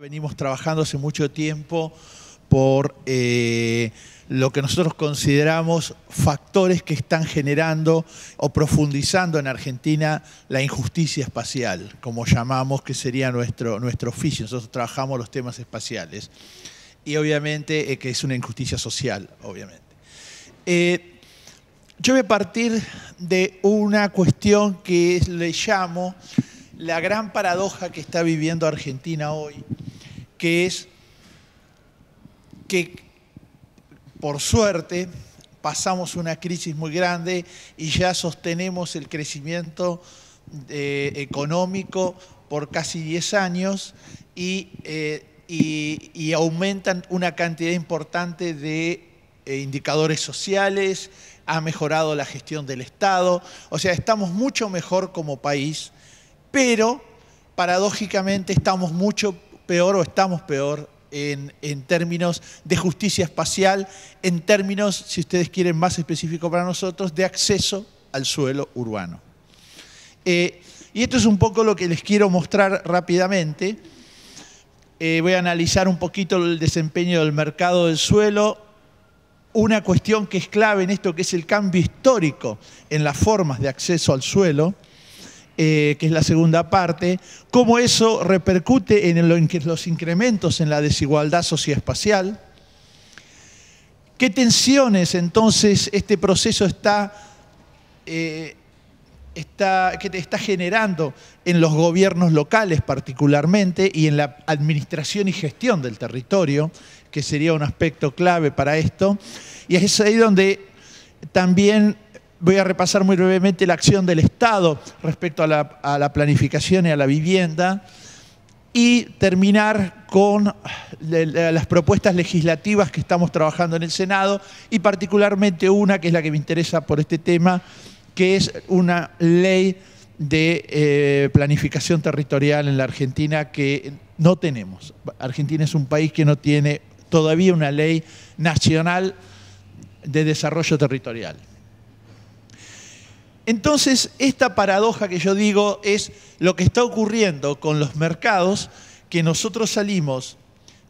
Venimos trabajando hace mucho tiempo por lo que nosotros consideramos factores que están generando o profundizando en Argentina la injusticia espacial, como llamamos, que sería nuestro oficio. Nosotros trabajamos los temas espaciales y obviamente que es una injusticia social, obviamente. Yo voy a partir de una cuestión que le llamo la gran paradoja que está viviendo Argentina hoy, que es que, por suerte, pasamos una crisis muy grande y ya sostenemos el crecimiento económico por casi 10 años y aumentan una cantidad importante de indicadores sociales, ha mejorado la gestión del Estado, o sea, estamos mucho mejor como país, pero paradójicamente estamos mucho peor o estamos peor en términos de justicia espacial, en términos, si ustedes quieren más específico para nosotros, de acceso al suelo urbano. Y esto es un poco lo que les quiero mostrar rápidamente. Voy a analizar un poquito el desempeño del mercado del suelo, una cuestión que es clave en esto, que es el cambio histórico en las formas de acceso al suelo, que es la segunda parte, cómo eso repercute en los incrementos en la desigualdad socioespacial, qué tensiones entonces este proceso está generando en los gobiernos locales particularmente y en la administración y gestión del territorio, que sería un aspecto clave para esto, y es ahí donde también voy a repasar muy brevemente la acción del Estado respecto a la planificación y a la vivienda y terminar con las propuestas legislativas que estamos trabajando en el Senado y particularmente una que es la que me interesa por este tema, que es una ley de planificación territorial en la Argentina que no tenemos. Argentina es un país que no tiene todavía una ley nacional de desarrollo territorial. Entonces, esta paradoja que yo digo es lo que está ocurriendo con los mercados, que nosotros salimos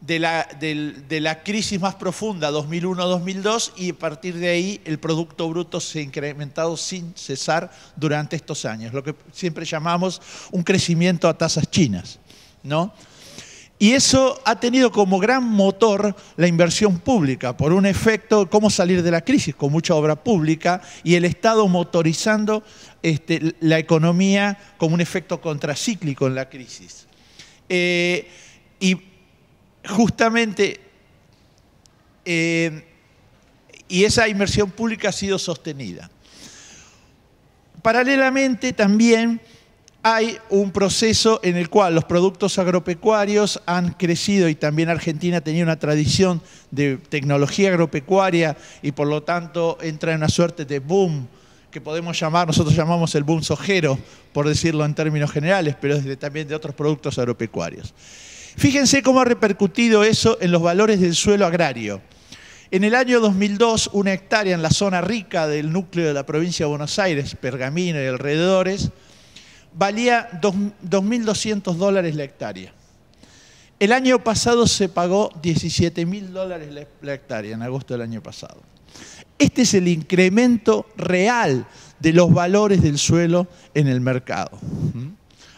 de la crisis más profunda, 2001-2002, y a partir de ahí el Producto Bruto se ha incrementado sin cesar durante estos años, lo que siempre llamamos un crecimiento a tasas chinas, ¿no? Y eso ha tenido como gran motor la inversión pública, por un efecto, cómo salir de la crisis, con mucha obra pública y el Estado motorizando la economía como un efecto contracíclico en la crisis. Y justamente, y esa inversión pública ha sido sostenida. Paralelamente también hay un proceso en el cual los productos agropecuarios han crecido y también Argentina tenía una tradición de tecnología agropecuaria y por lo tanto entra en una suerte de boom que podemos llamar, nosotros llamamos el boom sojero, por decirlo en términos generales, pero también de otros productos agropecuarios. Fíjense cómo ha repercutido eso en los valores del suelo agrario. En el año 2002, una hectárea en la zona rica del núcleo de la provincia de Buenos Aires, Pergamino y alrededores, valía $2.200 la hectárea. El año pasado se pagó $17.000 la hectárea, en agosto del año pasado. Este es el incremento real de los valores del suelo en el mercado.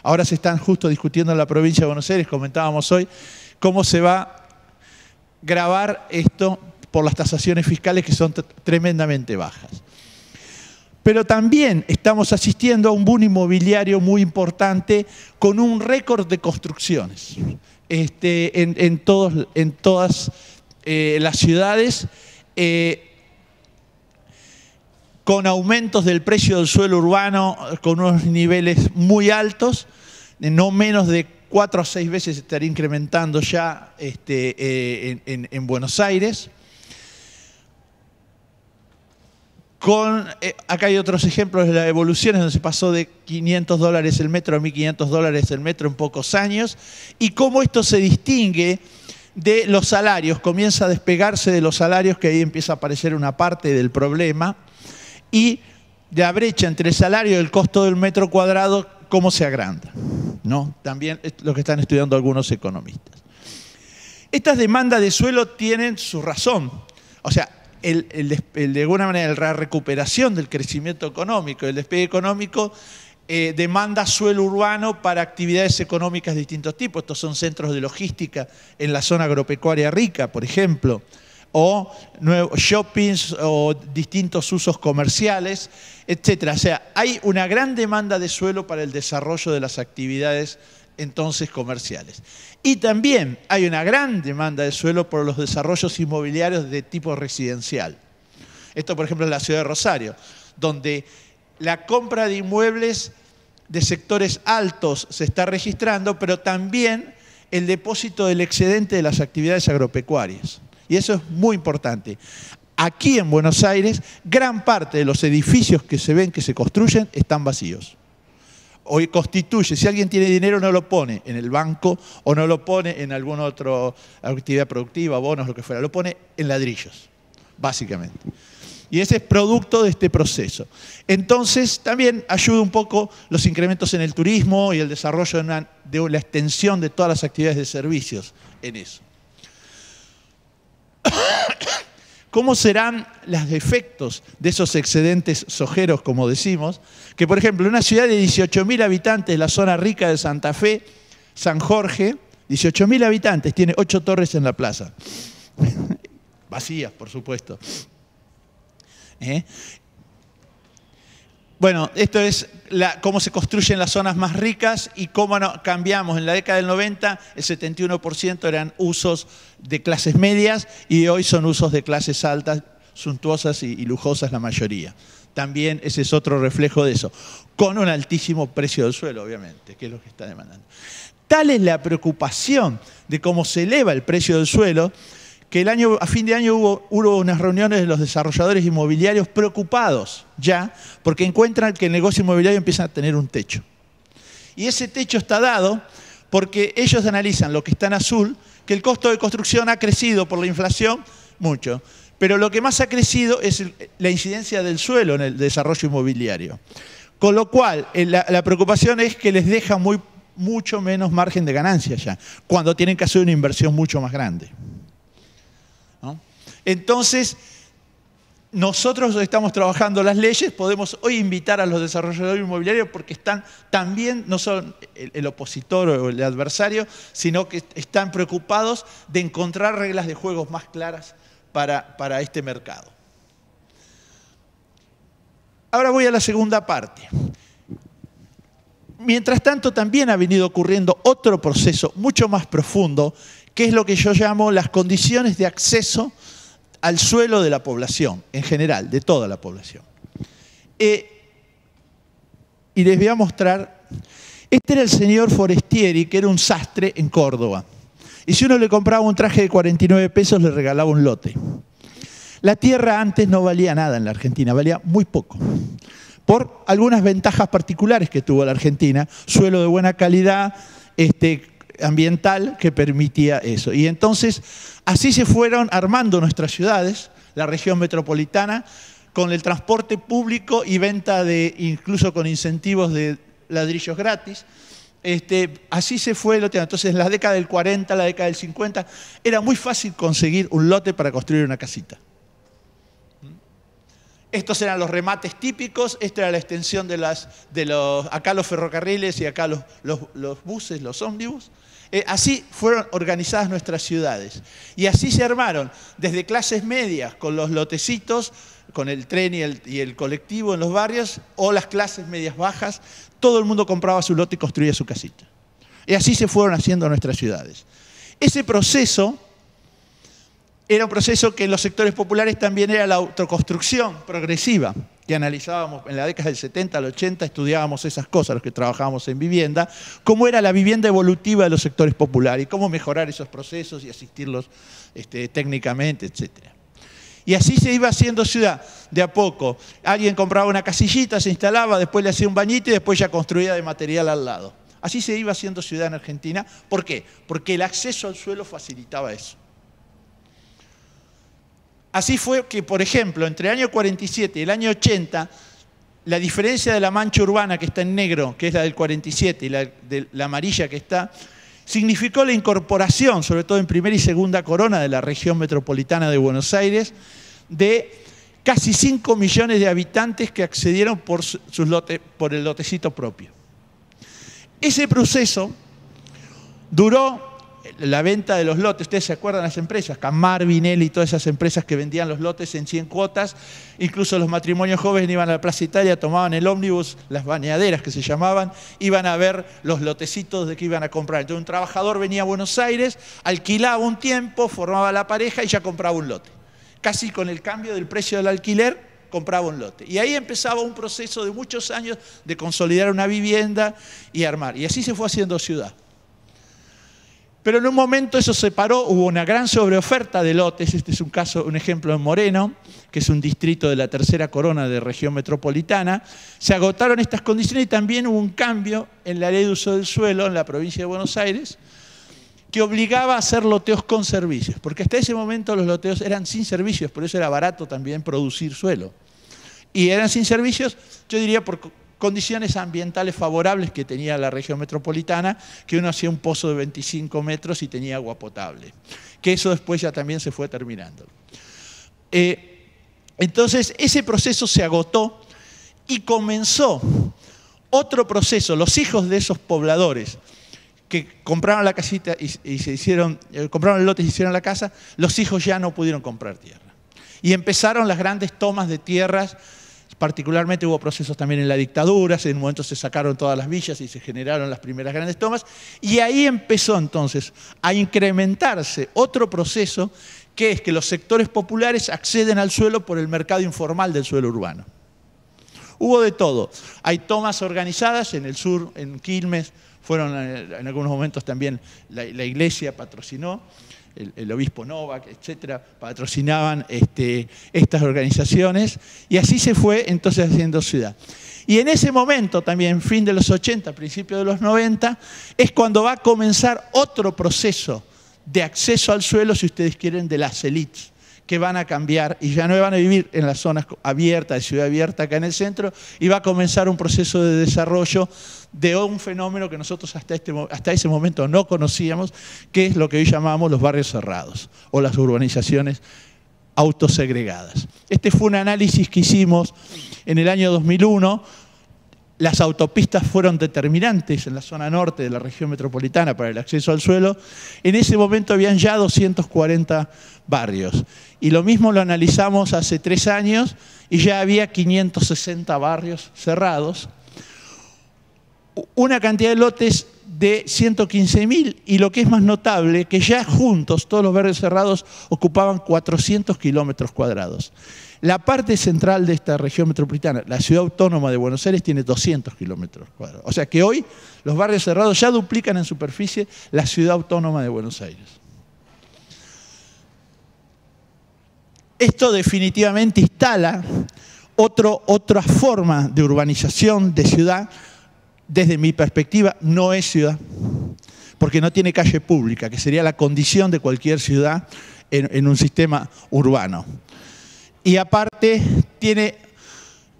Ahora se están justo discutiendo en la provincia de Buenos Aires, comentábamos hoy, cómo se va a gravar esto por las tasaciones fiscales que son tremendamente bajas. Pero también estamos asistiendo a un boom inmobiliario muy importante con un récord de construcciones en todas las ciudades, con aumentos del precio del suelo urbano con unos niveles muy altos, no menos de 4 a 6 veces estaría incrementando ya en Buenos Aires. Acá hay otros ejemplos de las evoluciones donde se pasó de $500 el metro a $1.500 el metro en pocos años y cómo esto se distingue de los salarios, comienza a despegarse de los salarios, que ahí empieza a aparecer una parte del problema, y de la brecha entre el salario y el costo del metro cuadrado, cómo se agranda, ¿no? También es lo que están estudiando algunos economistas. Estas demandas de suelo tienen su razón. O sea, de alguna manera la recuperación del crecimiento económico, el despegue económico, demanda suelo urbano para actividades económicas de distintos tipos. Estos son centros de logística en la zona agropecuaria rica, por ejemplo, o nuevos shoppings o distintos usos comerciales, etc. O sea, hay una gran demanda de suelo para el desarrollo de las actividades entonces comerciales. Y también hay una gran demanda de suelo por los desarrollos inmobiliarios de tipo residencial. Esto, por ejemplo, es la ciudad de Rosario, donde la compra de inmuebles de sectores altos se está registrando, pero también el depósito del excedente de las actividades agropecuarias. Y eso es muy importante. Aquí en Buenos Aires, gran parte de los edificios que se ven que se construyen están vacíos. Hoy constituye, si alguien tiene dinero no lo pone en el banco o no lo pone en alguna otra actividad productiva, bonos, lo que fuera, lo pone en ladrillos, básicamente. Y ese es producto de este proceso. Entonces, también ayuda un poco los incrementos en el turismo y el desarrollo de la extensión de todas las actividades de servicios en eso. ¿Cómo serán los efectos de esos excedentes sojeros, como decimos? Que, por ejemplo, en una ciudad de 18.000 habitantes, la zona rica de Santa Fe, San Jorge, 18.000 habitantes, tiene 8 torres en la plaza. Vacías, por supuesto. Bueno, esto es cómo se construyen las zonas más ricas y cómo cambiamos. En la década del 90, el 71% eran usos de clases medias y hoy son usos de clases altas, suntuosas y lujosas la mayoría. También ese es otro reflejo de eso, con un altísimo precio del suelo, obviamente, que es lo que está demandando. Tal es la preocupación de cómo se eleva el precio del suelo, que a fin de año hubo unas reuniones de los desarrolladores inmobiliarios preocupados ya, porque encuentran que el negocio inmobiliario empieza a tener un techo. Y ese techo está dado porque ellos analizan lo que está en azul, que el costo de construcción ha crecido por la inflación mucho, pero lo que más ha crecido es la incidencia del suelo en el desarrollo inmobiliario. Con lo cual, la preocupación es que les deja mucho menos margen de ganancia ya, cuando tienen que hacer una inversión mucho más grande. ¿No? Entonces, nosotros estamos trabajando las leyes, podemos hoy invitar a los desarrolladores inmobiliarios porque están también, no son el opositor o el adversario, sino que están preocupados de encontrar reglas de juego más claras para este mercado. Ahora voy a la segunda parte. Mientras tanto, también ha venido ocurriendo otro proceso mucho más profundo, que es lo que yo llamo las condiciones de acceso al suelo de la población, en general, de toda la población. Y les voy a mostrar, este era el señor Forestieri, que era un sastre en Córdoba. Y si uno le compraba un traje de 49 pesos, le regalaba un lote. La tierra antes no valía nada en la Argentina, valía muy poco. Por algunas ventajas particulares que tuvo la Argentina, suelo de buena calidad, ambiental que permitía eso. Y entonces así se fueron armando nuestras ciudades, la región metropolitana, con el transporte público y venta incluso con incentivos de ladrillos gratis. Así se fue el tema. Entonces en la década del 40, la década del 50, era muy fácil conseguir un lote para construir una casita. Estos eran los remates típicos, esta era la extensión acá los ferrocarriles y acá los buses, los ómnibus. Así fueron organizadas nuestras ciudades. Y así se armaron, desde clases medias, con los lotecitos, con el tren y el colectivo en los barrios, o las clases medias bajas, todo el mundo compraba su lote y construía su casita. Y así se fueron haciendo nuestras ciudades. Ese proceso era un proceso que en los sectores populares también era la autoconstrucción progresiva, que analizábamos en la década del 70 al 80, estudiábamos esas cosas, los que trabajábamos en vivienda, cómo era la vivienda evolutiva de los sectores populares y cómo mejorar esos procesos y asistirlos técnicamente, etc. Y así se iba haciendo ciudad, de a poco. Alguien compraba una casillita, se instalaba, después le hacía un bañito y después ya construía de material al lado. Así se iba haciendo ciudad en Argentina. ¿Por qué? Porque el acceso al suelo facilitaba eso. Así fue que, por ejemplo, entre el año 47 y el año 80, la diferencia de la mancha urbana que está en negro, que es la del 47, y la amarilla que está, significó la incorporación, sobre todo en primera y segunda corona de la región metropolitana de Buenos Aires, de casi 5 millones de habitantes que accedieron por el lotecito propio. Ese proceso duró, la venta de los lotes, ustedes se acuerdan de las empresas, Camar, Vinelli y todas esas empresas que vendían los lotes en 100 cuotas, incluso los matrimonios jóvenes iban a la Plaza Italia, tomaban el ómnibus, las bañaderas que se llamaban, iban a ver los lotecitos de que iban a comprar. Entonces un trabajador venía a Buenos Aires, alquilaba un tiempo, formaba la pareja y ya compraba un lote. Casi con el cambio del precio del alquiler, compraba un lote. Y ahí empezaba un proceso de muchos años de consolidar una vivienda y armar. Y así se fue haciendo ciudad. Pero en un momento eso se paró, hubo una gran sobreoferta de lotes. Este es un ejemplo en Moreno, que es un distrito de la tercera corona de región metropolitana. Se agotaron estas condiciones y también hubo un cambio en la ley de uso del suelo en la provincia de Buenos Aires, que obligaba a hacer loteos con servicios, porque hasta ese momento los loteos eran sin servicios, por eso era barato también producir suelo. Y eran sin servicios, yo diría, por condiciones ambientales favorables que tenía la región metropolitana, que uno hacía un pozo de 25 metros y tenía agua potable, que eso después ya también se fue terminando. Entonces ese proceso se agotó y comenzó otro proceso. Los hijos de esos pobladores que compraron la casita y compraron el lote y se hicieron la casa, los hijos ya no pudieron comprar tierra. Y empezaron las grandes tomas de tierras. Particularmente hubo procesos también en la dictadura, en un momento se sacaron todas las villas y se generaron las primeras grandes tomas, y ahí empezó entonces a incrementarse otro proceso, que es que los sectores populares acceden al suelo por el mercado informal del suelo urbano. Hubo de todo. Hay tomas organizadas en el sur, en Quilmes, fueron en algunos momentos también la iglesia patrocinó, el obispo Novak, etcétera, patrocinaban estas organizaciones, y así se fue entonces haciendo ciudad. Y en ese momento también, fin de los 80, principios de los 90, es cuando va a comenzar otro proceso de acceso al suelo, si ustedes quieren, de las élites, que van a cambiar y ya no van a vivir en las zonas abiertas, de ciudad abierta acá en el centro, y va a comenzar un proceso de desarrollo de un fenómeno que nosotros hasta ese momento no conocíamos, que es lo que hoy llamamos los barrios cerrados o las urbanizaciones autosegregadas. Este fue un análisis que hicimos en el año 2001. Las autopistas fueron determinantes en la zona norte de la región metropolitana para el acceso al suelo. En ese momento habían ya 240 barrios. Y lo mismo lo analizamos hace 3 años y ya había 560 barrios cerrados. Una cantidad de lotes de 115.000, y lo que es más notable, que ya juntos todos los barrios cerrados ocupaban 400 kilómetros cuadrados. La parte central de esta región metropolitana, la ciudad autónoma de Buenos Aires, tiene 200 kilómetros cuadrados. O sea que hoy los barrios cerrados ya duplican en superficie la ciudad autónoma de Buenos Aires. Esto definitivamente instala otra forma de urbanización de ciudad. Desde mi perspectiva, no es ciudad, porque no tiene calle pública, que sería la condición de cualquier ciudad en un sistema urbano. Y aparte,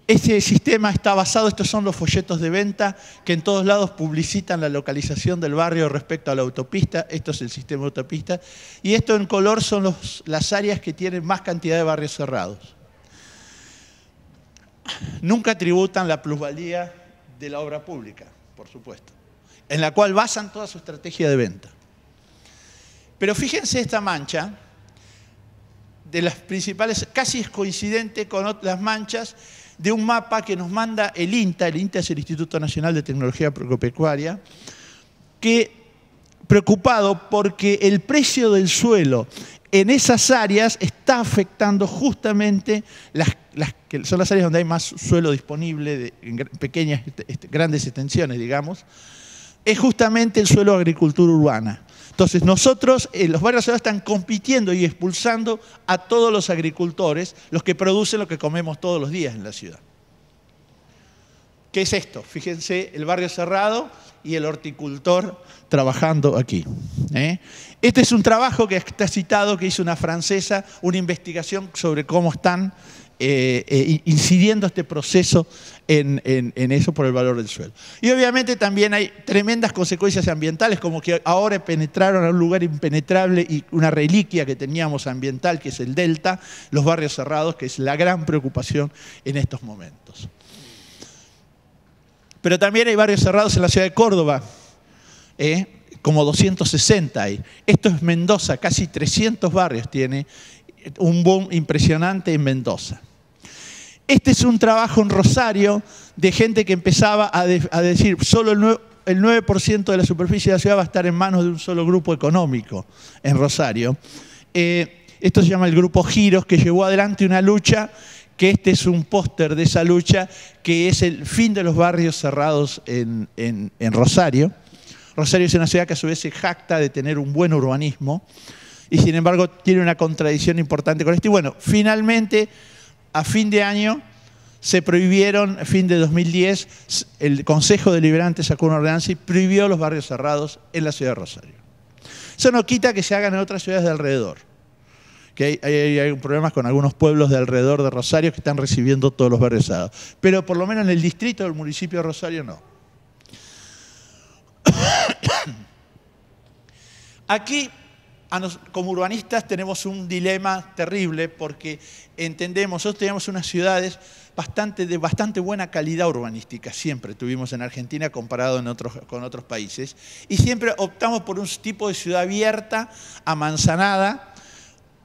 ese sistema está basado, estos son los folletos de venta que en todos lados publicitan la localización del barrio respecto a la autopista. Esto es el sistema de autopista. Y esto en color son las áreas que tienen más cantidad de barrios cerrados. Nunca tributan la plusvalía de la obra pública, por supuesto, en la cual basan toda su estrategia de venta. Pero fíjense esta mancha, de las principales, casi es coincidente con otras manchas de un mapa que nos manda el INTA es el Instituto Nacional de Tecnología Agropecuaria, que preocupado porque el precio del suelo en esas áreas está afectando justamente que son las áreas donde hay más suelo disponible en pequeñas, grandes extensiones, digamos, es justamente el suelo de agricultura urbana. Entonces nosotros, los barrios cerrados están compitiendo y expulsando a todos los agricultores, los que producen lo que comemos todos los días en la ciudad. ¿Qué es esto? Fíjense, el barrio cerrado y el horticultor trabajando aquí. Este es un trabajo que está citado, que hizo una francesa, una investigación sobre cómo están incidiendo este proceso en eso por el valor del suelo. Y obviamente también hay tremendas consecuencias ambientales, como que ahora penetraron a un lugar impenetrable y una reliquia que teníamos ambiental, que es el delta, los barrios cerrados, que es la gran preocupación en estos momentos. Pero también hay barrios cerrados en la ciudad de Córdoba, como 260 hay. Esto es Mendoza, casi 300 barrios tiene, un boom impresionante en Mendoza. Este es un trabajo en Rosario de gente que empezaba a decir solo el 9% de la superficie de la ciudad va a estar en manos de un solo grupo económico en Rosario. Esto se llama el Grupo Giros, que llevó adelante una lucha, que este es un póster de esa lucha, que es el fin de los barrios cerrados en Rosario. Rosario es una ciudad que a su vez se jacta de tener un buen urbanismo y sin embargo tiene una contradicción importante con esto. Y bueno, finalmente, a fin de año, se prohibieron, a fin de 2010, el Consejo Deliberante sacó una ordenanza y prohibió los barrios cerrados en la ciudad de Rosario. Eso no quita que se hagan en otras ciudades de alrededor, que hay problemas con algunos pueblos de alrededor de Rosario que están recibiendo todos los barrios cerrados. Pero por lo menos en el distrito del municipio de Rosario no. Aquí, como urbanistas, tenemos un dilema terrible porque entendemos, nosotros tenemos unas ciudades de bastante buena calidad urbanística, siempre tuvimos en Argentina comparado con otros países, y siempre optamos por un tipo de ciudad abierta, amanzanada,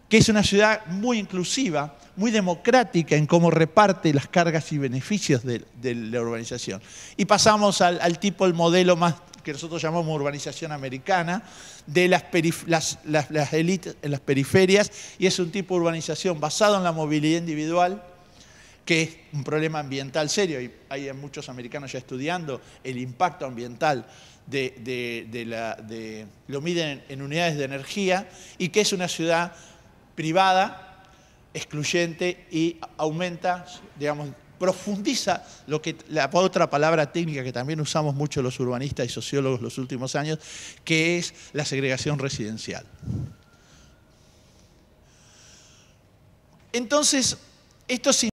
que es una ciudad muy inclusiva, muy democrática en cómo reparte las cargas y beneficios de la urbanización. Y pasamos al modelo más que nosotros llamamos urbanización americana, de las élites en las periferias, y es un tipo de urbanización basado en la movilidad individual, que es un problema ambiental serio, y hay muchos americanos ya estudiando el impacto ambiental lo miden en unidades de energía, y que es una ciudad privada, excluyente, y aumenta, digamos, profundiza la otra palabra técnica que también usamos mucho los urbanistas y sociólogos los últimos años, que es la segregación residencial. Entonces, esto